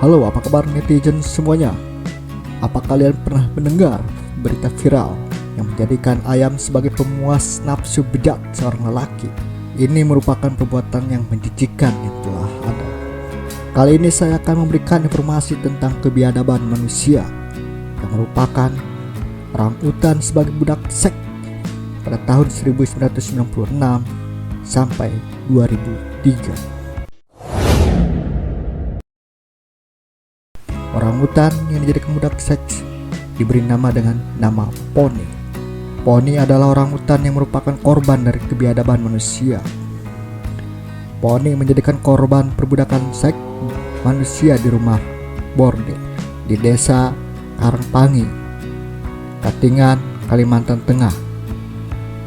Halo, apa kabar netizen semuanya? Apa kalian pernah mendengar berita viral yang menjadikan ayam sebagai pemuas nafsu bejat seorang lelaki? Ini merupakan perbuatan yang menjijikkan yang telah ada. Kali ini saya akan memberikan informasi tentang kebiadaban manusia yang merupakan orangutan sebagai budak seks pada tahun 1996 sampai 2003. Orangutan yang dijadikan budak seks diberi nama dengan nama Pony. Pony adalah orangutan yang merupakan korban dari kebiadaban manusia. Pony menjadikan korban perbudakan seks manusia di rumah bordel di desa Karangpangi, Katingan, Kalimantan Tengah.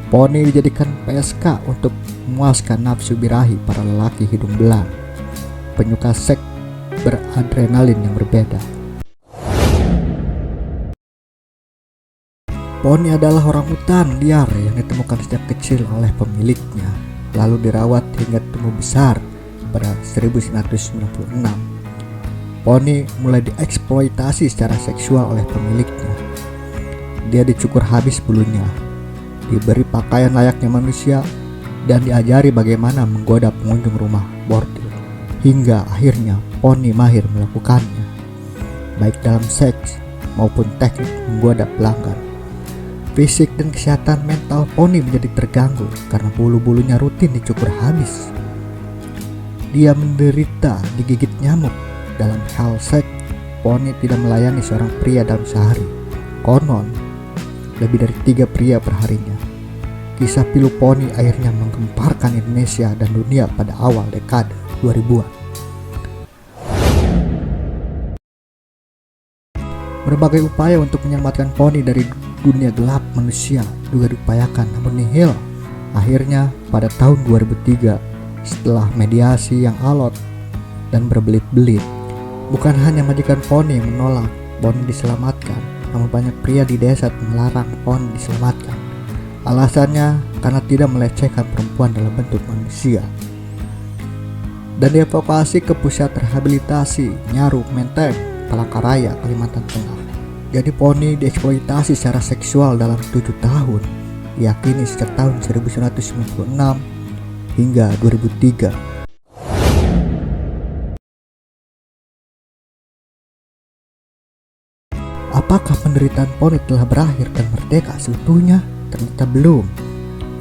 Pony dijadikan PSK untuk memuaskan nafsu birahi para lelaki hidung belang, penyuka seks beradrenalin yang berbeda. Pony adalah orangutan liar yang ditemukan sejak kecil oleh pemiliknya, lalu dirawat hingga tumbuh besar pada 1996. Pony mulai dieksploitasi secara seksual oleh pemiliknya. Dia dicukur habis bulunya, diberi pakaian layaknya manusia, dan diajari bagaimana menggoda pengunjung rumah bordil. Hingga akhirnya Pony mahir melakukannya, baik dalam seks maupun teknik menggoda pelanggan. Fisik dan kesehatan mental Pony menjadi terganggu karena bulu-bulunya rutin dicukur habis. Dia menderita digigit nyamuk. Dalam hal seks, Pony tidak melayani seorang pria dalam sehari. Konon, lebih dari 3 pria perharinya. Kisah pilu Pony akhirnya menggemparkan Indonesia dan dunia pada awal dekade 2000-an. Berbagai upaya untuk menyelamatkan Pony dari dunia gelap manusia juga diupayakan, namun nihil. Akhirnya pada tahun 2003, setelah mediasi yang alot dan berbelit-belit, bukan hanya majikan Pony yang menolak Pony diselamatkan, namun banyak pria di desa melarang Pony diselamatkan. Alasannya karena tidak melecehkan perempuan dalam bentuk manusia, dan dievakuasi ke pusat rehabilitasi Nyaru Menteng, Palangkaraya, Kalimantan Tengah. Jadi Pony dieksploitasi secara seksual dalam 7 tahun, diyakini sejak tahun 1996 hingga 2003. Apakah penderitaan Pony telah berakhir dan merdeka seutuhnya? Ternyata belum,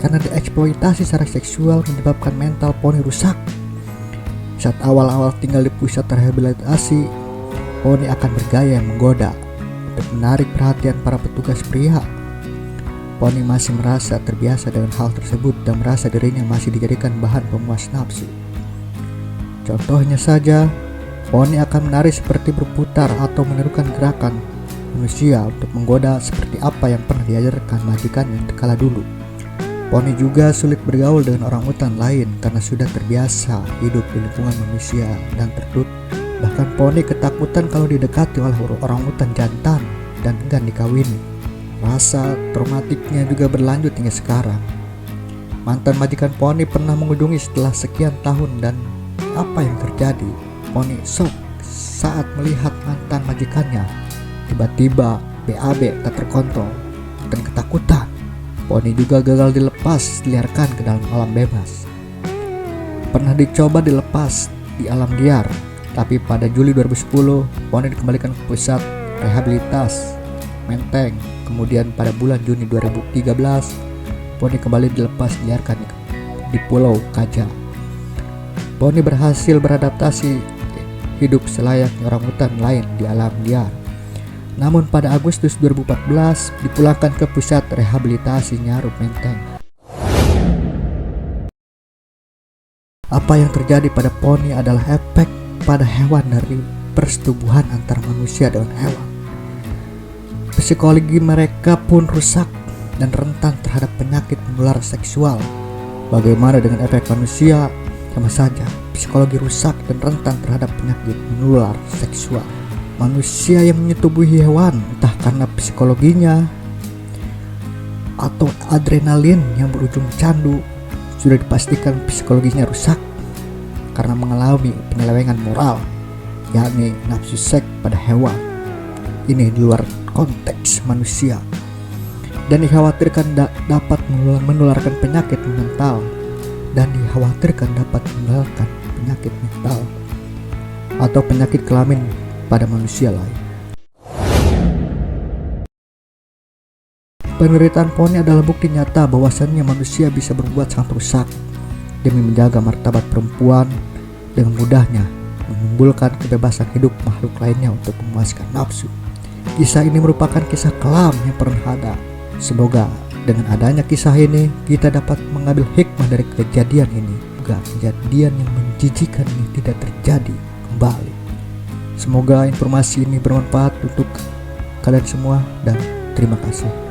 karena dieksploitasi secara seksual menyebabkan mental Pony rusak. Saat awal-awal tinggal di pusat rehabilitasi, Pony akan bergaya yang menggoda untuk menarik perhatian para petugas pria. Pony masih merasa terbiasa dengan hal tersebut dan merasa dirinya masih dijadikan bahan pemuas nafsu. Contohnya saja, Pony akan menari seperti berputar atau menirukan gerakan manusia untuk menggoda seperti apa yang pernah diajarkan majikannya kala dulu. Pony juga sulit bergaul dengan orangutan lain karena sudah terbiasa hidup di lingkungan manusia dan tertutup. Bahkan Pony ketakutan kalau didekati oleh orangutan jantan dan enggan dikawini. Rasa traumatiknya juga berlanjut hingga sekarang. Mantan majikan Pony pernah mengunjungi setelah sekian tahun, dan apa yang terjadi? Pony shock saat melihat mantan majikannya tiba-tiba BAB tak terkontrol dan ketakutan. Pony juga gagal dilepas diliarkan ke dalam alam bebas. Pernah dicoba dilepas di alam liar, tapi pada Juli 2010 Pony dikembalikan ke pusat rehabilitas Menteng. Kemudian pada bulan Juni 2013 Pony kembali dilepas diliarkan di Pulau Kaja. Pony berhasil beradaptasi hidup selayaknya orangutan lain di alam liar. Namun pada Agustus 2014 dipulangkan ke pusat rehabilitasi Nyaru Menteng. Apa yang terjadi pada Pony adalah efek pada hewan dari persetubuhan antara manusia dengan hewan. Psikologi mereka pun rusak dan rentan terhadap penyakit menular seksual. Bagaimana dengan efek manusia? Sama saja, psikologi rusak dan rentan terhadap penyakit menular seksual. Manusia yang menyetubuhi hewan, entah karena psikologinya atau adrenalin yang berujung candu, sudah dipastikan psikologinya rusak karena mengalami penyelewengan moral. yakni nafsu seks pada hewan. Ini di luar konteks manusia dan dikhawatirkan dapat menularkan penyakit mental atau penyakit kelamin pada manusia lain. Penderitaan poni adalah bukti nyata bahwasannya manusia bisa berbuat sangat rusak demi menjaga martabat perempuan dengan mudahnya menimbulkan kebebasan hidup makhluk lainnya untuk memuaskan nafsu. Kisah ini merupakan kisah kelam yang pernah ada. Semoga dengan adanya kisah ini kita dapat mengambil hikmah dari kejadian ini, agar kejadian yang menjijikan ini tidak terjadi kembali. Semoga informasi ini bermanfaat untuk kalian semua dan terima kasih.